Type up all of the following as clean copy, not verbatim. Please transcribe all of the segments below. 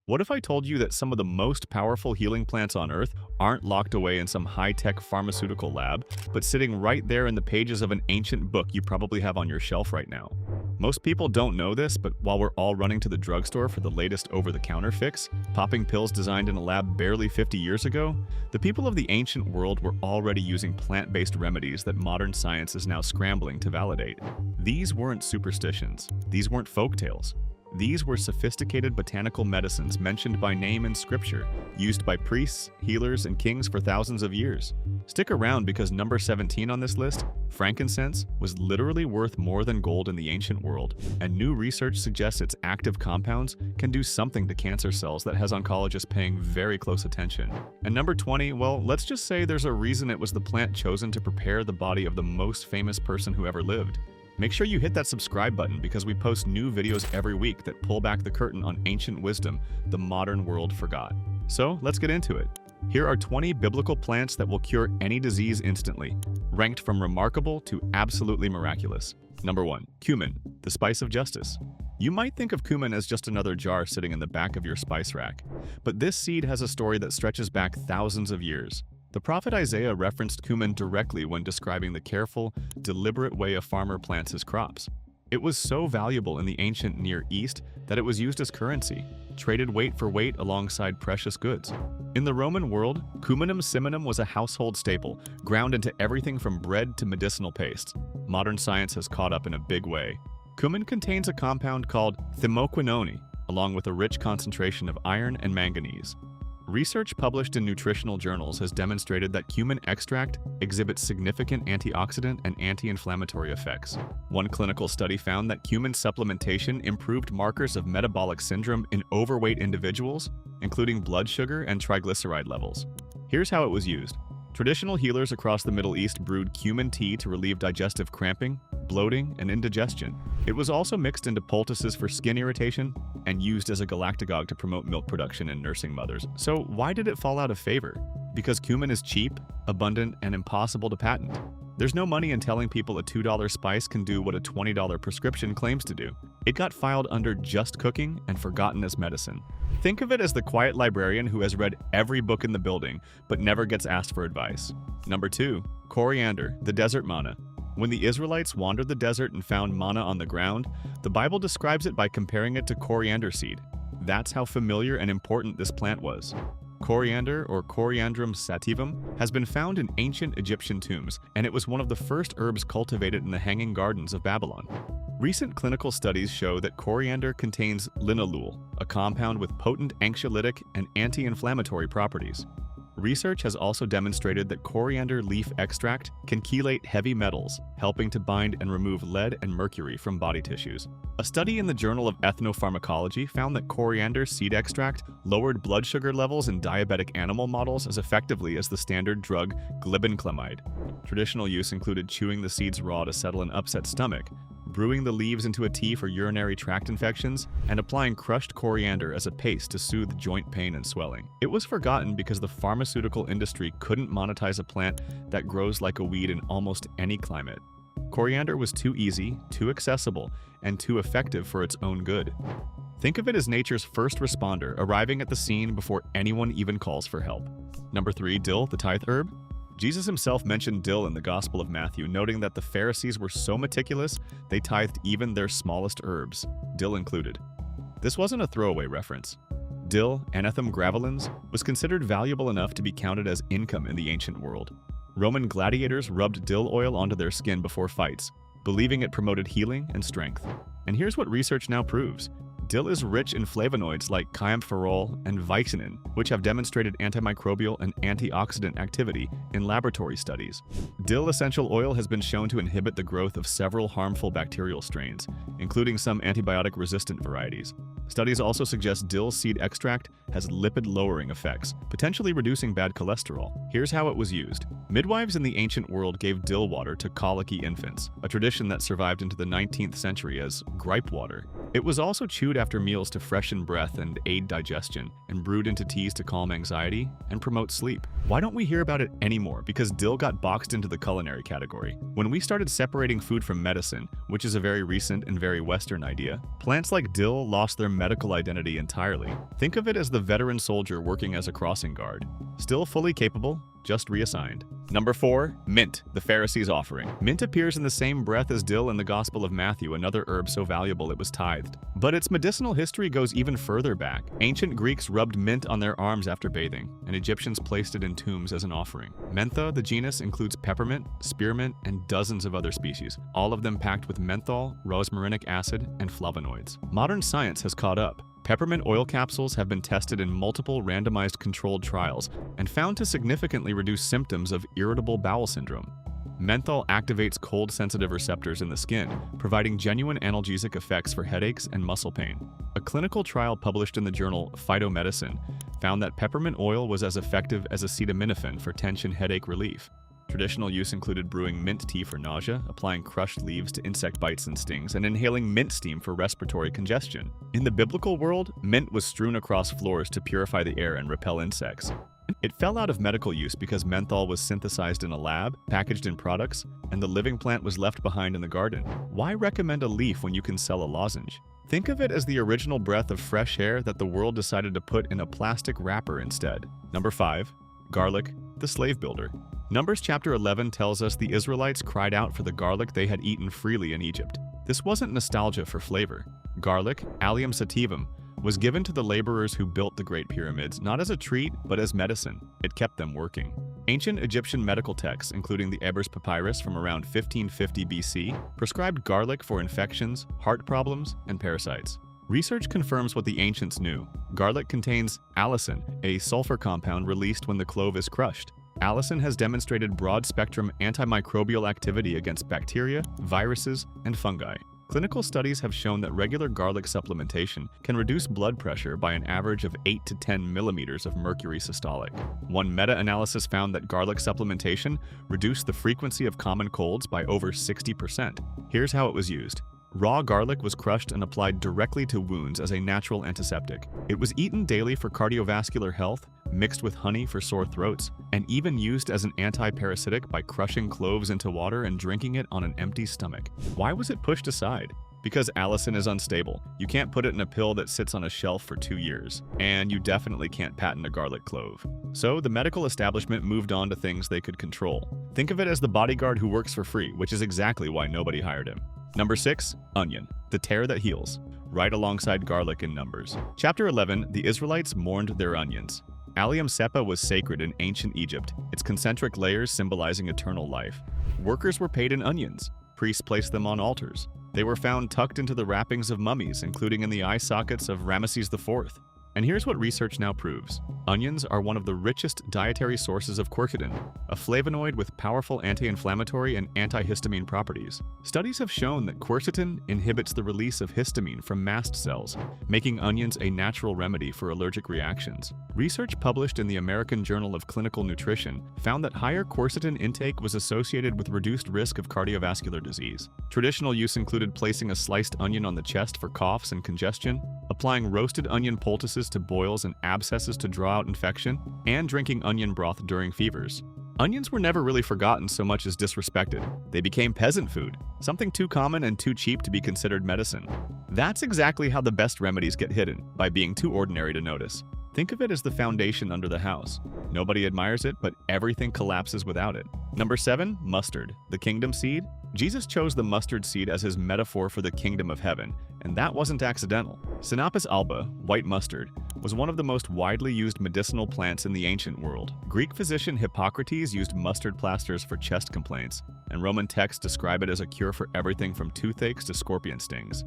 What if I told you that some of the most powerful healing plants on Earth aren't locked away in some high-tech pharmaceutical lab, but sitting right there in the pages of an ancient book you probably have on your shelf right now? Most people don't know this, but while we're all running to the drugstore for the latest over-the-counter fix, popping pills designed in a lab barely 50 years ago, the people of the ancient world were already using plant-based remedies that modern science is now scrambling to validate. These weren't superstitions. These weren't folktales. These were sophisticated botanical medicines mentioned by name in scripture, used by priests, healers, and kings for thousands of years. Stick around because number 17 on this list, frankincense, was literally worth more than gold in the ancient world, and new research suggests its active compounds can do something to cancer cells that has oncologists paying very close attention. And number 20, well, let's just say there's a reason it was the plant chosen to prepare the body of the most famous person who ever lived. Make sure you hit that subscribe button because we post new videos every week that pull back the curtain on ancient wisdom the modern world forgot. So let's get into it. Here are 20 biblical plants that will cure any disease instantly, ranked from remarkable to absolutely miraculous. Number 1. Cumin, the spice of justice. You might think of cumin as just another jar sitting in the back of your spice rack, but this seed has a story that stretches back thousands of years. The prophet Isaiah referenced cumin directly when describing the careful, deliberate way a farmer plants his crops. It was so valuable in the ancient Near East that it was used as currency, traded weight for weight alongside precious goods. In the Roman world, cuminum ciminum was a household staple, ground into everything from bread to medicinal pastes. Modern science has caught up in a big way. Cumin contains a compound called thymoquinone, along with a rich concentration of iron and manganese. Research published in nutritional journals has demonstrated that cumin extract exhibits significant antioxidant and anti-inflammatory effects. One clinical study found that cumin supplementation improved markers of metabolic syndrome in overweight individuals, including blood sugar and triglyceride levels. Here's how it was used. Traditional healers across the Middle East brewed cumin tea to relieve digestive cramping, bloating, and indigestion. It was also mixed into poultices for skin irritation and used as a galactagogue to promote milk production in nursing mothers. So why did it fall out of favor? Because cumin is cheap, abundant, and impossible to patent. There's no money in telling people a $2 spice can do what a $20 prescription claims to do. It got filed under just cooking and forgotten as medicine. Think of it as the quiet librarian who has read every book in the building but never gets asked for advice. Number 2. Coriander, the desert manna. When the Israelites wandered the desert and found manna on the ground, the Bible describes it by comparing it to coriander seed. That's how familiar and important this plant was. Coriander, or Coriandrum sativum, has been found in ancient Egyptian tombs, and it was one of the first herbs cultivated in the Hanging Gardens of Babylon. Recent clinical studies show that coriander contains linalool, a compound with potent anxiolytic and anti-inflammatory properties. Research has also demonstrated that coriander leaf extract can chelate heavy metals, helping to bind and remove lead and mercury from body tissues. A study in the Journal of Ethnopharmacology found that coriander seed extract lowered blood sugar levels in diabetic animal models as effectively as the standard drug glibenclamide. Traditional use included chewing the seeds raw to settle an upset stomach, brewing the leaves into a tea for urinary tract infections, and applying crushed coriander as a paste to soothe joint pain and swelling. It was forgotten because the pharmaceutical industry couldn't monetize a plant that grows like a weed in almost any climate. Coriander was too easy, too accessible, and too effective for its own good. Think of it as nature's first responder, arriving at the scene before anyone even calls for help. Number 3. Dill, the tithe herb. Jesus himself mentioned dill in the Gospel of Matthew, noting that the Pharisees were so meticulous, they tithed even their smallest herbs, dill included. This wasn't a throwaway reference. Dill, Anethum graveolens, was considered valuable enough to be counted as income in the ancient world. Roman gladiators rubbed dill oil onto their skin before fights, believing it promoted healing and strength. And here's what research now proves. Dill is rich in flavonoids like kaempferol and vicinin, which have demonstrated antimicrobial and antioxidant activity in laboratory studies. Dill essential oil has been shown to inhibit the growth of several harmful bacterial strains, including some antibiotic-resistant varieties. Studies also suggest dill seed extract has lipid-lowering effects, potentially reducing bad cholesterol. Here's how it was used. Midwives in the ancient world gave dill water to colicky infants, a tradition that survived into the 19th century as gripe water. It was also chewed after meals to freshen breath and aid digestion, and brewed into teas to calm anxiety and promote sleep. Why don't we hear about it anymore? Because dill got boxed into the culinary category. When we started separating food from medicine, which is a very recent and very Western idea, plants like dill lost their medical identity entirely. Think of it as the veteran soldier working as a crossing guard. Still fully capable, just reassigned. Number 4. Mint, the Pharisees' offering. Mint appears in the same breath as dill in the Gospel of Matthew, another herb so valuable it was tithed. But its medicinal history goes even further back. Ancient Greeks rubbed mint on their arms after bathing, and Egyptians placed it in tombs as an offering. Mentha, the genus, includes peppermint, spearmint, and dozens of other species, all of them packed with menthol, rosmarinic acid, and flavonoids. Modern science has caught up. Peppermint oil capsules have been tested in multiple randomized controlled trials and found to significantly reduce symptoms of irritable bowel syndrome. Menthol activates cold-sensitive receptors in the skin, providing genuine analgesic effects for headaches and muscle pain. A clinical trial published in the journal Phytomedicine found that peppermint oil was as effective as acetaminophen for tension headache relief. Traditional use included brewing mint tea for nausea, applying crushed leaves to insect bites and stings, and inhaling mint steam for respiratory congestion. In the biblical world, mint was strewn across floors to purify the air and repel insects. It fell out of medical use because menthol was synthesized in a lab, packaged in products, and the living plant was left behind in the garden. Why recommend a leaf when you can sell a lozenge? Think of it as the original breath of fresh air that the world decided to put in a plastic wrapper instead. Number 5. Garlic, the slave builder. Numbers chapter 11 tells us the Israelites cried out for the garlic they had eaten freely in Egypt. This wasn't nostalgia for flavor. Garlic, Allium sativum, was given to the laborers who built the Great Pyramids not as a treat, but as medicine. It kept them working. Ancient Egyptian medical texts, including the Ebers Papyrus from around 1550 BC, prescribed garlic for infections, heart problems, and parasites. Research confirms what the ancients knew. Garlic contains allicin, a sulfur compound released when the clove is crushed. Allicin has demonstrated broad-spectrum antimicrobial activity against bacteria, viruses, and fungi. Clinical studies have shown that regular garlic supplementation can reduce blood pressure by an average of 8 to 10 millimeters of mercury systolic. One meta-analysis found that garlic supplementation reduced the frequency of common colds by over 60%. Here's how it was used. Raw garlic was crushed and applied directly to wounds as a natural antiseptic. It was eaten daily for cardiovascular health, mixed with honey for sore throats, and even used as an anti-parasitic by crushing cloves into water and drinking it on an empty stomach. Why was it pushed aside? Because allicin is unstable. You can't put it in a pill that sits on a shelf for 2 years. And you definitely can't patent a garlic clove. So the medical establishment moved on to things they could control. Think of it as the bodyguard who works for free, which is exactly why nobody hired him. Number 6. Onion, the tear that heals. Right alongside garlic in Numbers. Chapter 11, the Israelites mourned their onions. Allium cepa was sacred in ancient Egypt, its concentric layers symbolizing eternal life. Workers were paid in onions. Priests placed them on altars. They were found tucked into the wrappings of mummies, including in the eye sockets of Ramesses IV. And here's what research now proves. Onions are one of the richest dietary sources of quercetin, a flavonoid with powerful anti-inflammatory and antihistamine properties. Studies have shown that quercetin inhibits the release of histamine from mast cells, making onions a natural remedy for allergic reactions. Research published in the American Journal of Clinical Nutrition found that higher quercetin intake was associated with reduced risk of cardiovascular disease. Traditional use included placing a sliced onion on the chest for coughs and congestion, applying roasted onion poultices to boils and abscesses to draw out infection, and drinking onion broth during fevers. Onions were never really forgotten so much as disrespected. They became peasant food, something too common and too cheap to be considered medicine. That's exactly how the best remedies get hidden, by being too ordinary to notice. Think of it as the foundation under the house. Nobody admires it, but everything collapses without it. Number 7. Mustard, the kingdom seed. Jesus chose the mustard seed as his metaphor for the kingdom of heaven, and that wasn't accidental. Sinapis alba, white mustard, was one of the most widely used medicinal plants in the ancient world. Greek physician Hippocrates used mustard plasters for chest complaints, and Roman texts describe it as a cure for everything from toothaches to scorpion stings.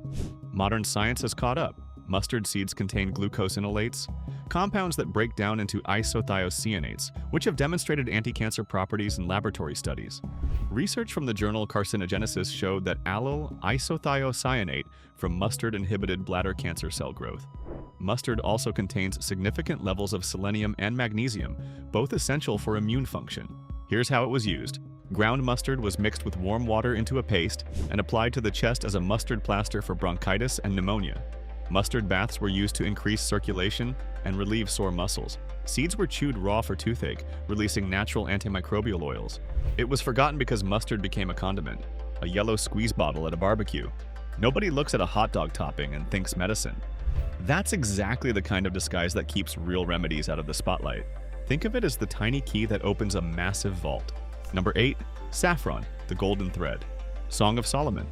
Modern science has caught up. Mustard seeds contain glucosinolates, compounds that break down into isothiocyanates, which have demonstrated anti-cancer properties in laboratory studies. Research from the journal Carcinogenesis showed that allyl isothiocyanate from mustard inhibited bladder cancer cell growth. Mustard also contains significant levels of selenium and magnesium, both essential for immune function. Here's how it was used. Ground mustard was mixed with warm water into a paste and applied to the chest as a mustard plaster for bronchitis and pneumonia. Mustard baths were used to increase circulation and relieve sore muscles. Seeds were chewed raw for toothache, releasing natural antimicrobial oils. It was forgotten because mustard became a condiment, a yellow squeeze bottle at a barbecue. Nobody looks at a hot dog topping and thinks medicine. That's exactly the kind of disguise that keeps real remedies out of the spotlight. Think of it as the tiny key that opens a massive vault. Number 8. Saffron, the golden thread. Song of Solomon.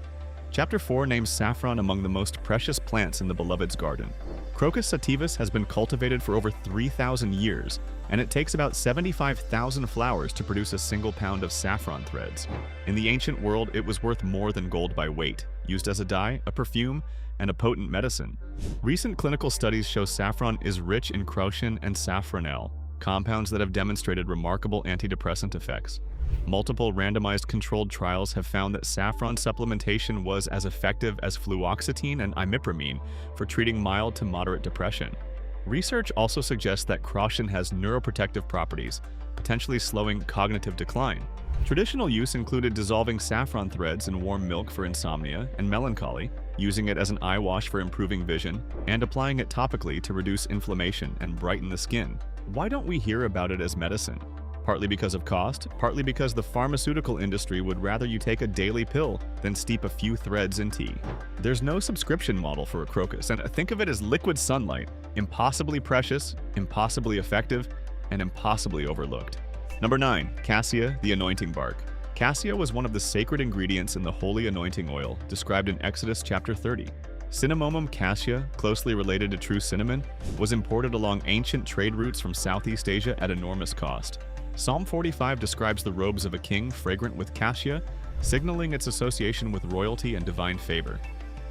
Chapter 4 names saffron among the most precious plants in the beloved's garden. Crocus sativus has been cultivated for over 3,000 years, and it takes about 75,000 flowers to produce a single pound of saffron threads. In the ancient world, it was worth more than gold by weight, used as a dye, a perfume, and a potent medicine. Recent clinical studies show saffron is rich in crocin and safranel, compounds that have demonstrated remarkable antidepressant effects. Multiple randomized controlled trials have found that saffron supplementation was as effective as fluoxetine and imipramine for treating mild to moderate depression. Research also suggests that crocin has neuroprotective properties, potentially slowing cognitive decline. Traditional use included dissolving saffron threads in warm milk for insomnia and melancholy, using it as an eye wash for improving vision, and applying it topically to reduce inflammation and brighten the skin. Why don't we hear about it as medicine? Partly because of cost, partly because the pharmaceutical industry would rather you take a daily pill than steep a few threads in tea. There's no subscription model for a crocus, and think of it as liquid sunlight, impossibly precious, impossibly effective, and impossibly overlooked. Number 9. Cassia, the anointing bark. Cassia was one of the sacred ingredients in the holy anointing oil, described in Exodus chapter 30. Cinnamomum cassia, closely related to true cinnamon, was imported along ancient trade routes from Southeast Asia at enormous cost. Psalm 45 describes the robes of a king fragrant with cassia, signaling its association with royalty and divine favor.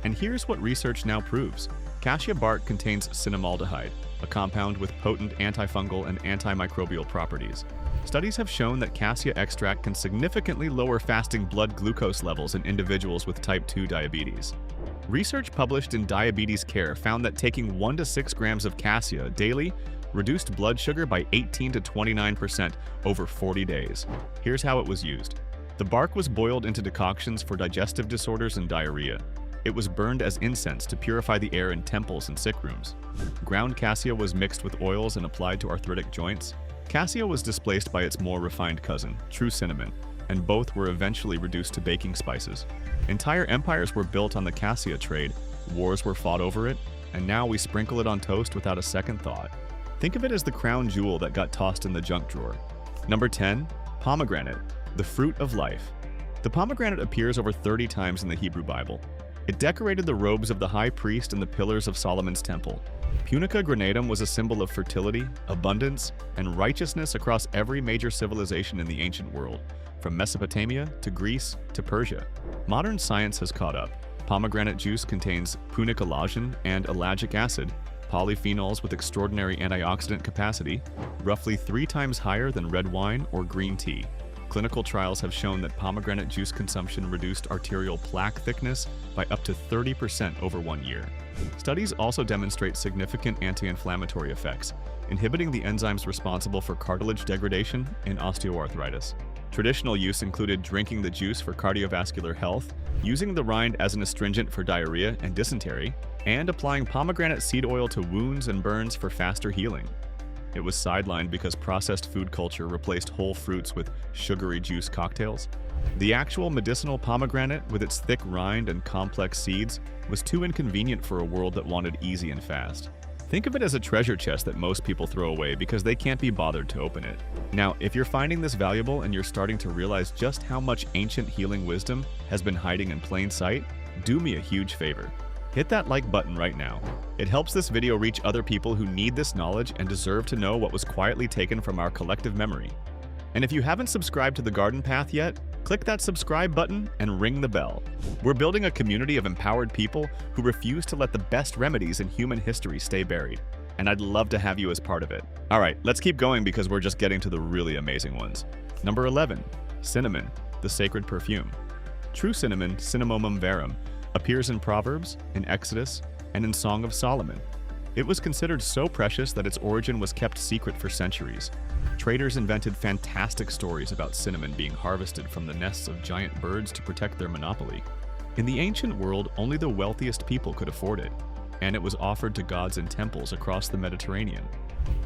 And here's what research now proves. Cassia bark contains cinnamaldehyde, a compound with potent antifungal and antimicrobial properties. Studies have shown that cassia extract can significantly lower fasting blood glucose levels in individuals with type 2 diabetes. Research published in Diabetes Care found that taking 1 to 6 grams of cassia daily reduced blood sugar by 18 to 29% over 40 days. Here's how it was used. The bark was boiled into decoctions for digestive disorders and diarrhea. It was burned as incense to purify the air in temples and sick rooms. Ground cassia was mixed with oils and applied to arthritic joints. Cassia was displaced by its more refined cousin, true cinnamon, and both were eventually reduced to baking spices. Entire empires were built on the cassia trade, wars were fought over it, and now we sprinkle it on toast without a second thought. Think of it as the crown jewel that got tossed in the junk drawer. Number 10. Pomegranate, the fruit of life. The pomegranate appears over 30 times in the Hebrew Bible. It decorated the robes of the high priest and the pillars of Solomon's temple. Punica granatum was a symbol of fertility, abundance, and righteousness across every major civilization in the ancient world, from Mesopotamia to Greece to Persia. Modern science has caught up. Pomegranate juice contains punicalagin and ellagic acid, polyphenols with extraordinary antioxidant capacity, roughly 3 times higher than red wine or green tea. Clinical trials have shown that pomegranate juice consumption reduced arterial plaque thickness by up to 30% over 1 year. Studies also demonstrate significant anti-inflammatory effects, inhibiting the enzymes responsible for cartilage degradation and osteoarthritis. Traditional use included drinking the juice for cardiovascular health, using the rind as an astringent for diarrhea and dysentery, and applying pomegranate seed oil to wounds and burns for faster healing. It was sidelined because processed food culture replaced whole fruits with sugary juice cocktails. The actual medicinal pomegranate, with its thick rind and complex seeds, was too inconvenient for a world that wanted easy and fast. Think of it as a treasure chest that most people throw away because they can't be bothered to open it. Now, if you're finding this valuable and you're starting to realize just how much ancient healing wisdom has been hiding in plain sight, do me a huge favor. Hit that like button right now. It helps this video reach other people who need this knowledge and deserve to know what was quietly taken from our collective memory. And if you haven't subscribed to The Garden Path yet, click that subscribe button and ring the bell. We're building a community of empowered people who refuse to let the best remedies in human history stay buried. And I'd love to have you as part of it. All right, let's keep going because we're just getting to the really amazing ones. Number 11. Cinnamon, the sacred perfume. True cinnamon, Cinnamomum verum, appears in Proverbs, in Exodus, and in Song of Solomon. It was considered so precious that its origin was kept secret for centuries. Traders invented fantastic stories about cinnamon being harvested from the nests of giant birds to protect their monopoly. In the ancient world, only the wealthiest people could afford it. and it was offered to gods in temples across the Mediterranean.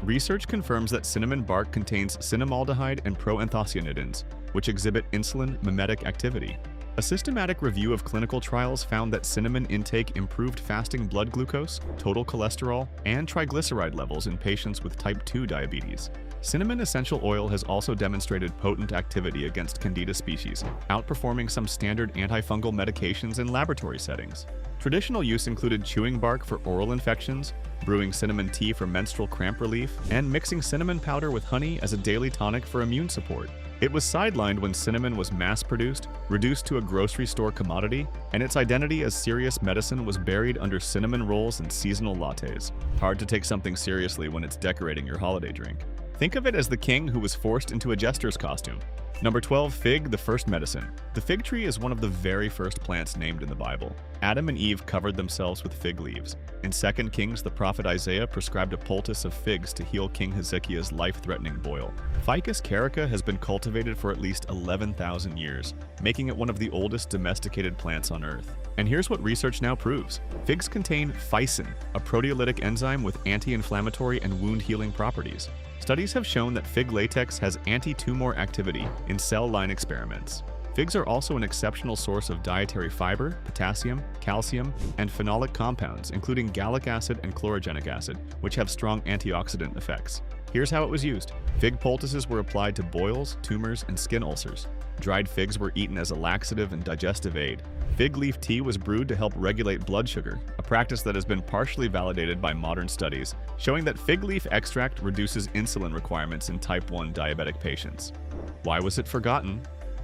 Research confirms that cinnamon bark contains cinnamaldehyde and proanthocyanidins, which exhibit insulin mimetic activity. A systematic review of clinical trials found that cinnamon intake improved fasting blood glucose, total cholesterol, and triglyceride levels in patients with type 2 diabetes. Cinnamon essential oil has also demonstrated potent activity against Candida species, outperforming some standard antifungal medications in laboratory settings. Traditional use included chewing bark for oral infections, brewing cinnamon tea for menstrual cramp relief, and mixing cinnamon powder with honey as a daily tonic for immune support. It was sidelined when cinnamon was mass-produced, reduced to a grocery store commodity, and its identity as serious medicine was buried under cinnamon rolls and seasonal lattes. Hard to take something seriously when it's decorating your holiday drink. Think of it as the king who was forced into a jester's costume. Number 12, fig, the first medicine. The fig tree is one of the very first plants named in the Bible. Adam and Eve covered themselves with fig leaves. In 2 Kings, the prophet Isaiah prescribed a poultice of figs to heal King Hezekiah's life-threatening boil. Ficus carica has been cultivated for at least 11,000 years, making it one of the oldest domesticated plants on Earth. And here's what research now proves. Figs contain phycin, a proteolytic enzyme with anti-inflammatory and wound-healing properties. Studies have shown that fig latex has anti-tumor activity in cell line experiments. Figs are also an exceptional source of dietary fiber, potassium, calcium, and phenolic compounds, including gallic acid and chlorogenic acid, which have strong antioxidant effects. Here's how it was used. Fig poultices were applied to boils, tumors, and skin ulcers. Dried figs were eaten as a laxative and digestive aid. Fig leaf tea was brewed to help regulate blood sugar, a practice that has been partially validated by modern studies, showing that fig leaf extract reduces insulin requirements in type 1 diabetic patients. Why was it forgotten?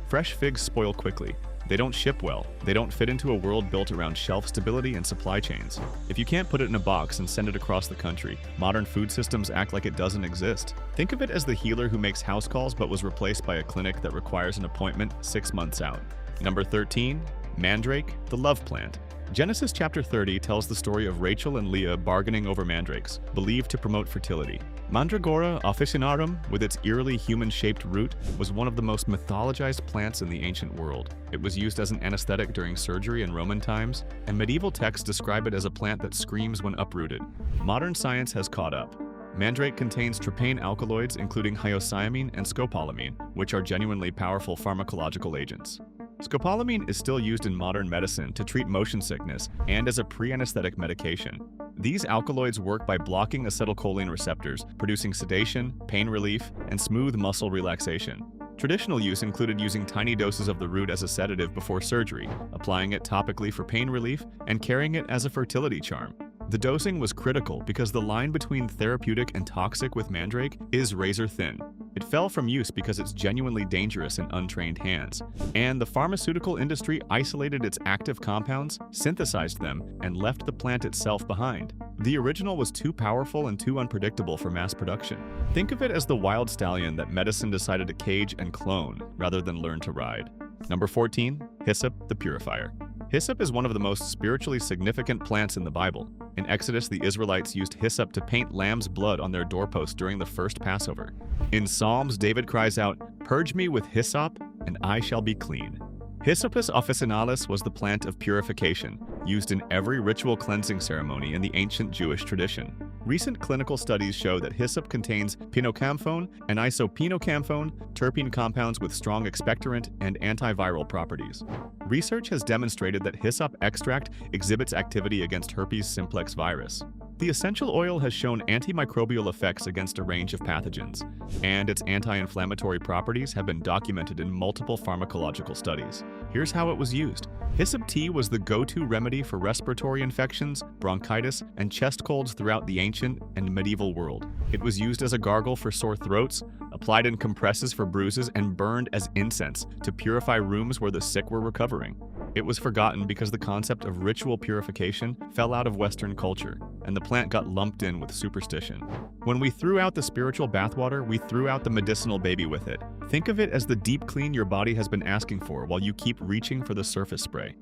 Fresh figs spoil quickly. They don't ship well. They don't fit into a world built around shelf stability and supply chains. If you can't put it in a box and send it across the country, modern food systems act like it doesn't exist. Think of it as the healer who makes house calls but was replaced by a clinic that requires an appointment 6 months out. Number 13, mandrake, the love plant. Genesis chapter 30 tells the story of Rachel and Leah bargaining over mandrakes, believed to promote fertility. Mandragora officinarum, with its eerily human-shaped root, was one of the most mythologized plants in the ancient world. It was used as an anesthetic during surgery in Roman times, and medieval texts describe it as a plant that screams when uprooted. Modern science has caught up. Mandrake contains terpene alkaloids including hyoscyamine and scopolamine, which are genuinely powerful pharmacological agents. Scopolamine is still used in modern medicine to treat motion sickness and as a pre-anesthetic medication. These alkaloids work by blocking acetylcholine receptors, producing sedation, pain relief, and smooth muscle relaxation. Traditional use included using tiny doses of the root as a sedative before surgery, applying it topically for pain relief, and carrying it as a fertility charm. The dosing was critical because the line between therapeutic and toxic with mandrake is razor thin. It fell from use because it's genuinely dangerous in untrained hands, and the pharmaceutical industry isolated its active compounds, synthesized them, and left the plant itself behind. The original was too powerful and too unpredictable for mass production. Think of it as the wild stallion that medicine decided to cage and clone rather than learn to ride. Number 14, hyssop, the purifier. Hyssop is one of the most spiritually significant plants in the Bible. In Exodus, the Israelites used hyssop to paint lamb's blood on their doorposts during the first Passover. In Psalms, David cries out, "Purge me with hyssop, and I shall be clean." Hyssopus officinalis was the plant of purification, used in every ritual cleansing ceremony in the ancient Jewish tradition. Recent clinical studies show that hyssop contains pinocamphone and isopinocamphone, terpene compounds with strong expectorant and antiviral properties. Research has demonstrated that hyssop extract exhibits activity against herpes simplex virus. The essential oil has shown antimicrobial effects against a range of pathogens, and its anti-inflammatory properties have been documented in multiple pharmacological studies. Here's how it was used. Hyssop tea was the go-to remedy for respiratory infections, bronchitis, and chest colds throughout the ancient and medieval world. It was used as a gargle for sore throats, applied in compresses for bruises, and burned as incense to purify rooms where the sick were recovering. It was forgotten because the concept of ritual purification fell out of Western culture, and the plant got lumped in with superstition. When we threw out the spiritual bathwater, we threw out the medicinal baby with it. Think of it as the deep clean your body has been asking for while you keep reaching for the surface spray.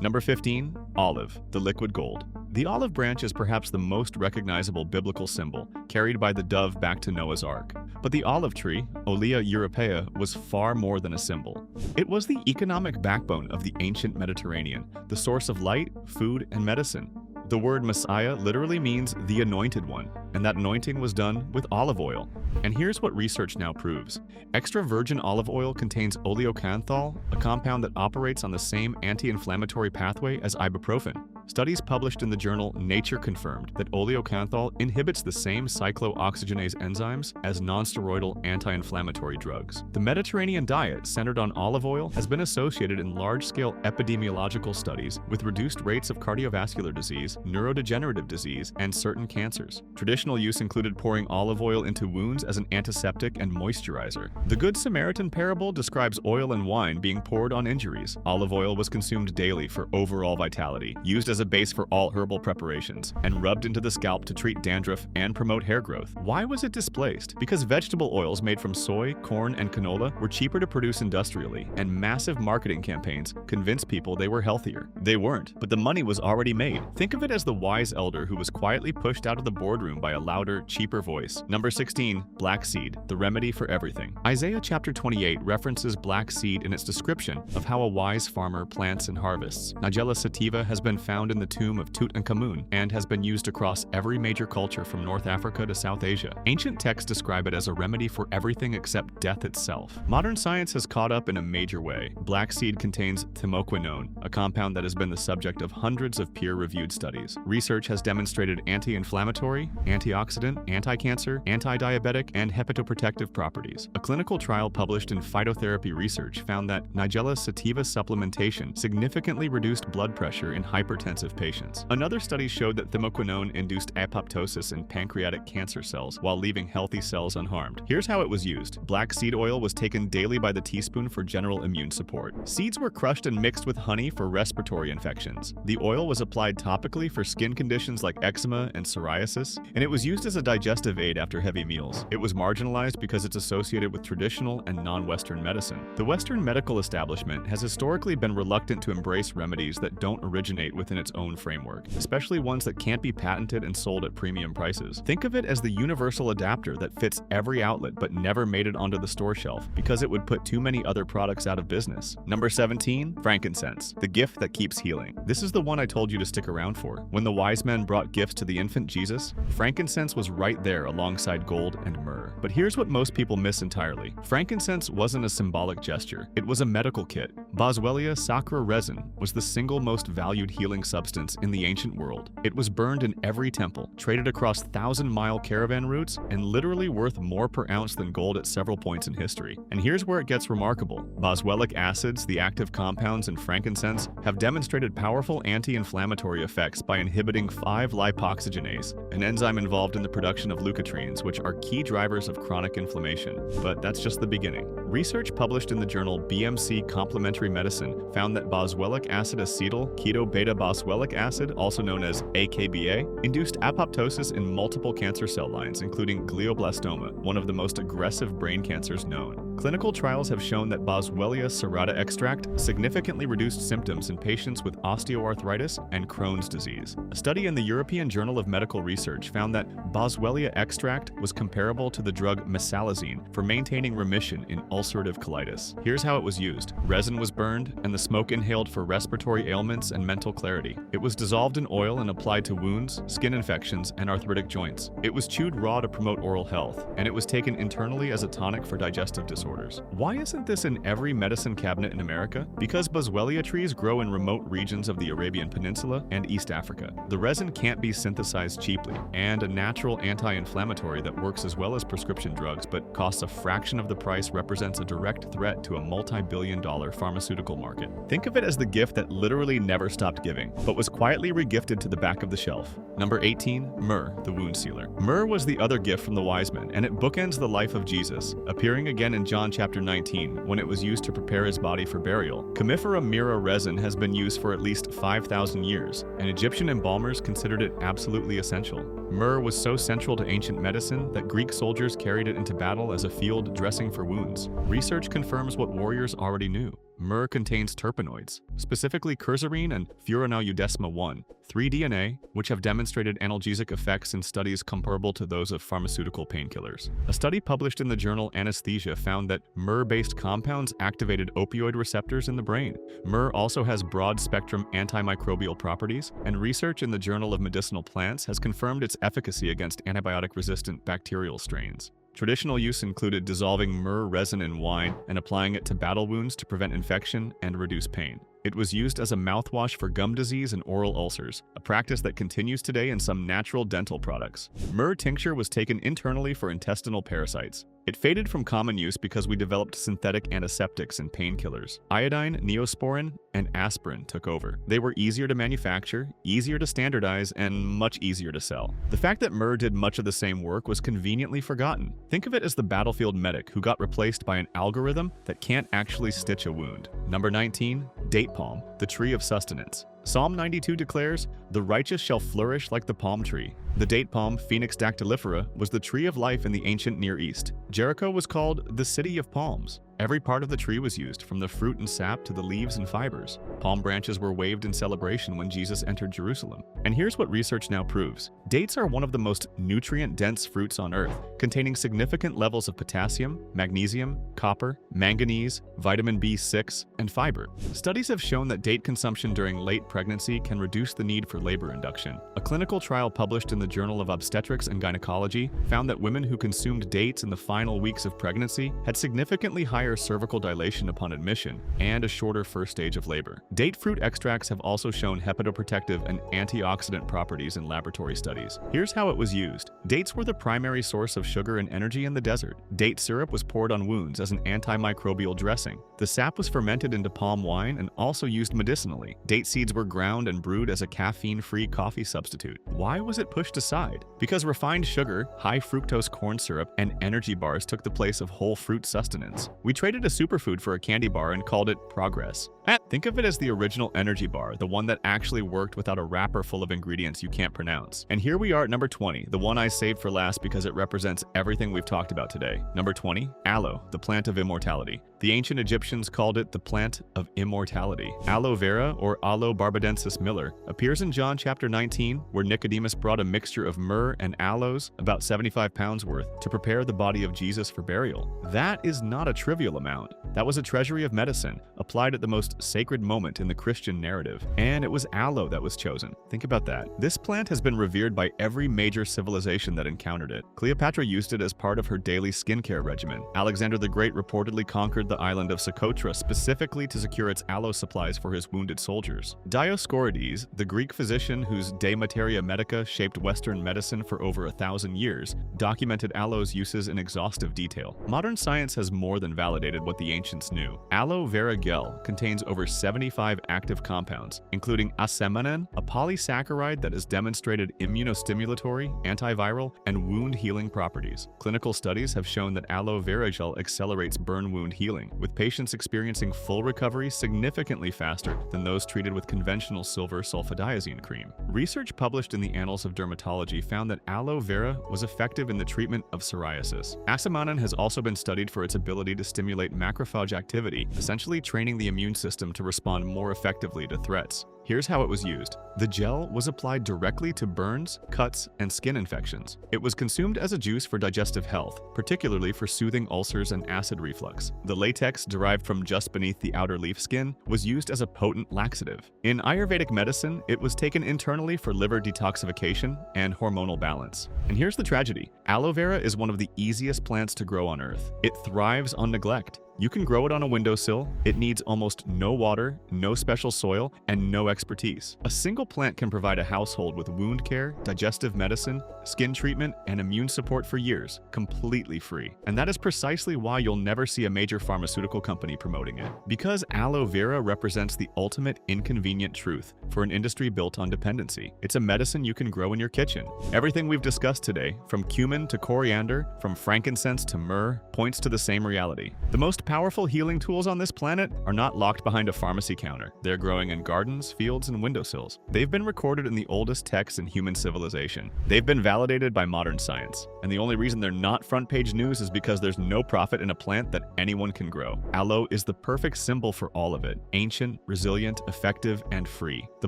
Number 15, olive, the liquid gold. The olive branch is perhaps the most recognizable biblical symbol, carried by the dove back to Noah's Ark. But the olive tree, Olea europaea, was far more than a symbol. It was the economic backbone of the ancient Mediterranean, the source of light, food, and medicine. The word Messiah literally means the anointed one, and that anointing was done with olive oil. And here's what research now proves. Extra virgin olive oil contains oleocanthal, a compound that operates on the same anti-inflammatory pathway as ibuprofen. Studies published in the journal Nature confirmed that oleocanthal inhibits the same cyclooxygenase enzymes as nonsteroidal anti-inflammatory drugs. The Mediterranean diet, centered on olive oil, has been associated in large-scale epidemiological studies with reduced rates of cardiovascular disease, neurodegenerative disease, and certain cancers. Traditional use included pouring olive oil into wounds as an antiseptic and moisturizer. The Good Samaritan parable describes oil and wine being poured on injuries. Olive oil was consumed daily for overall vitality, used as a base for all herbal preparations, and rubbed into the scalp to treat dandruff and promote hair growth. Why was it displaced? Because vegetable oils made from soy, corn, and canola were cheaper to produce industrially, and massive marketing campaigns convinced people they were healthier. They weren't, but the money was already made. Think of it as the wise elder who was quietly pushed out of the boardroom by a louder, cheaper voice. Number 16. Black seed, the remedy for everything. Isaiah chapter 28 references black seed in its description of how a wise farmer plants and harvests. Nigella sativa has been found in the tomb of Tutankhamun and has been used across every major culture from North Africa to South Asia. Ancient texts describe it as a remedy for everything except death itself. Modern science has caught up in a major way. Black seed contains thymoquinone, a compound that has been the subject of hundreds of peer-reviewed studies. Research has demonstrated anti-inflammatory, antioxidant, anti-cancer, anti-diabetic, and hepatoprotective properties. A clinical trial published in Phytotherapy Research found that Nigella sativa supplementation significantly reduced blood pressure in hypertensive patients. Another study showed that thymoquinone induced apoptosis in pancreatic cancer cells while leaving healthy cells unharmed. Here's how it was used. Black seed oil was taken daily by the teaspoon for general immune support. Seeds were crushed and mixed with honey for respiratory infections. The oil was applied topically for skin conditions like eczema and psoriasis, and it was used as a digestive aid after heavy meals. It was marginalized because it's associated with traditional and non-Western medicine. The Western medical establishment has historically been reluctant to embrace remedies that don't originate within its own framework, especially ones that can't be patented and sold at premium prices. Think of it as the universal adapter that fits every outlet but never made it onto the store shelf because it would put too many other products out of business. Number 17. Frankincense, the gift that keeps healing. This is the one I told you to stick around for. When the wise men brought gifts to the infant Jesus, frankincense was right there alongside gold and myrrh. But here's what most people miss entirely. Frankincense wasn't a symbolic gesture, it was a medical kit. Boswellia sacra resin was the single most valued healing substance in the ancient world. It was burned in every temple, traded across 1,000-mile caravan routes, and literally worth more per ounce than gold at several points in history. And here's where it gets remarkable. Boswellic acids, the active compounds in frankincense, have demonstrated powerful anti-inflammatory effects by inhibiting 5-lipoxygenase, an enzyme involved in the production of leukotrienes, which are key drivers of chronic inflammation. But that's just the beginning. Research published in the journal BMC Complementary Medicine found that boswellic acid acetyl keto-beta-boswellic acid, also known as AKBA, induced apoptosis in multiple cancer cell lines, including glioblastoma, one of the most aggressive brain cancers known. Clinical trials have shown that Boswellia serrata extract significantly reduced symptoms in patients with osteoarthritis and Crohn's disease. A study in the European Journal of Medical Research found that Boswellia extract was comparable to the drug mesalazine for maintaining remission in ulcerative colitis. Here's how it was used. Resin was burned, and the smoke inhaled for respiratory ailments and mental clarity. It was dissolved in oil and applied to wounds, skin infections, and arthritic joints. It was chewed raw to promote oral health, and it was taken internally as a tonic for digestive disorders. Why isn't this in every medicine cabinet in America? Because Boswellia trees grow in remote regions of the Arabian Peninsula and East Africa. The resin can't be synthesized cheaply, and a natural anti-inflammatory that works as well as prescription drugs but costs a fraction of the price represents a direct threat to a multi-billion-dollar pharmaceutical market. Think of it as the gift that literally never stopped giving, but was quietly regifted to the back of the shelf. Number 18. Myrrh, the wound sealer. Myrrh was the other gift from the wise men, and it bookends the life of Jesus, appearing again in John chapter 19 when it was used to prepare his body for burial. Commiphora myrrha resin has been used for at least 5,000 years, and Egyptian embalmers considered it absolutely essential. Myrrh was so central to ancient medicine that Greek soldiers carried it into battle as a field dressing for wounds. Research confirms what warriors already knew. Myrrh contains terpenoids, specifically cursarine and furanol-udesma-1, 3-DNA, which have demonstrated analgesic effects in studies comparable to those of pharmaceutical painkillers. A study published in the journal Anesthesia found that myrrh-based compounds activated opioid receptors in the brain. Myrrh also has broad-spectrum antimicrobial properties, and research in the Journal of Medicinal Plants has confirmed its efficacy against antibiotic-resistant bacterial strains. Traditional use included dissolving myrrh resin in wine and applying it to battle wounds to prevent infection and reduce pain. It was used as a mouthwash for gum disease and oral ulcers, a practice that continues today in some natural dental products. Myrrh tincture was taken internally for intestinal parasites. It faded from common use because we developed synthetic antiseptics and painkillers. Iodine, neosporin, and aspirin took over. They were easier to manufacture, easier to standardize, and much easier to sell. The fact that myrrh did much of the same work was conveniently forgotten. Think of it as the battlefield medic who got replaced by an algorithm that can't actually stitch a wound. Number 19, date palm, the tree of sustenance. Psalm 92 declares, "The righteous shall flourish like the palm tree." The date palm, Phoenix dactylifera, was the tree of life in the ancient Near East. Jericho was called the city of palms. Every part of the tree was used, from the fruit and sap to the leaves and fibers. Palm branches were waved in celebration when Jesus entered Jerusalem. And here's what research now proves. Dates are one of the most nutrient-dense fruits on Earth, containing significant levels of potassium, magnesium, copper, manganese, vitamin B6, and fiber. Studies have shown that date consumption during late pregnancy can reduce the need for labor induction. A clinical trial published in the Journal of Obstetrics and Gynecology found that women who consumed dates in the final weeks of pregnancy had significantly higher cervical dilation upon admission and a shorter first stage of labor. Date fruit extracts have also shown hepatoprotective and antioxidant properties in laboratory studies. Here's how it was used. Dates were the primary source of sugar and energy in the desert. Date syrup was poured on wounds as an antimicrobial dressing. The sap was fermented into palm wine and also used medicinally. Date seeds were ground and brewed as a caffeine-free coffee substitute. Why was it pushed aside? Because refined sugar, high fructose corn syrup, and energy bars took the place of whole fruit sustenance. We traded a superfood for a candy bar and called it progress. Think of it as the original energy bar, the one that actually worked without a wrapper full of ingredients you can't pronounce. And here we are at number 20, the one I saved for last because it represents everything we've talked about today. Number 20, aloe, the plant of immortality. The ancient Egyptians called it the plant of immortality. Aloe vera, or Aloe barbadensis Miller, appears in John chapter 19, where Nicodemus brought a mixture of myrrh and aloes, about 75 pounds worth, to prepare the body of Jesus for burial. That is not a trivial amount. That was a treasury of medicine, applied at the most sacred moment in the Christian narrative. And it was aloe that was chosen. Think about that. This plant has been revered by every major civilization that encountered it. Cleopatra used it as part of her daily skincare regimen. Alexander the Great reportedly conquered the island of Socotra specifically to secure its aloe supplies for his wounded soldiers. Dioscorides, the Greek physician whose De Materia Medica shaped Western medicine for over 1,000 years, documented aloe's uses in exhaustive detail. Modern science has more than validated what the ancients knew. Aloe vera gel contains over 75 active compounds, including asemanen, a polysaccharide that has demonstrated immunostimulatory, antiviral, and wound-healing properties. Clinical studies have shown that aloe vera gel accelerates burn wound healing, with patients experiencing full recovery significantly faster than those treated with conventional silver sulfadiazine cream. Research published in the Annals of Dermatology found that aloe vera was effective in the treatment of psoriasis. Asemanen has also been studied for its ability to stimulate macrophage activity, essentially training the immune system to respond more effectively to threats. Here's how it was used. The gel was applied directly to burns, cuts, and skin infections. It was consumed as a juice for digestive health, particularly for soothing ulcers and acid reflux. The latex, derived from just beneath the outer leaf skin, was used as a potent laxative. In Ayurvedic medicine, it was taken internally for liver detoxification and hormonal balance. And here's the tragedy. Aloe vera is one of the easiest plants to grow on Earth. It thrives on neglect. You can grow it on a windowsill. It needs almost no water, no special soil, and no expertise. A single plant can provide a household with wound care, digestive medicine, skin treatment, and immune support for years, completely free. And that is precisely why you'll never see a major pharmaceutical company promoting it. Because aloe vera represents the ultimate inconvenient truth for an industry built on dependency. It's a medicine you can grow in your kitchen. Everything we've discussed today, from cumin to coriander, from frankincense to myrrh, points to the same reality. The most most powerful healing tools on this planet are not locked behind a pharmacy counter. They're growing in gardens, fields, and windowsills. They've been recorded in the oldest texts in human civilization. They've been validated by modern science. And the only reason they're not front-page news is because there's no profit in a plant that anyone can grow. Aloe is the perfect symbol for all of it. Ancient, resilient, effective, and free. The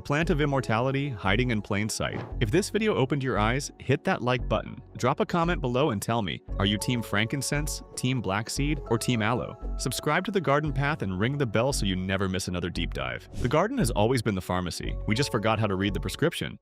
plant of immortality hiding in plain sight. If this video opened your eyes, hit that like button. Drop a comment below and tell me, are you Team Frankincense, Team Black Seed, or Team Aloe? Subscribe to The Garden Path and ring the bell so you never miss another deep dive. The garden has always been the pharmacy. We just forgot how to read the prescription.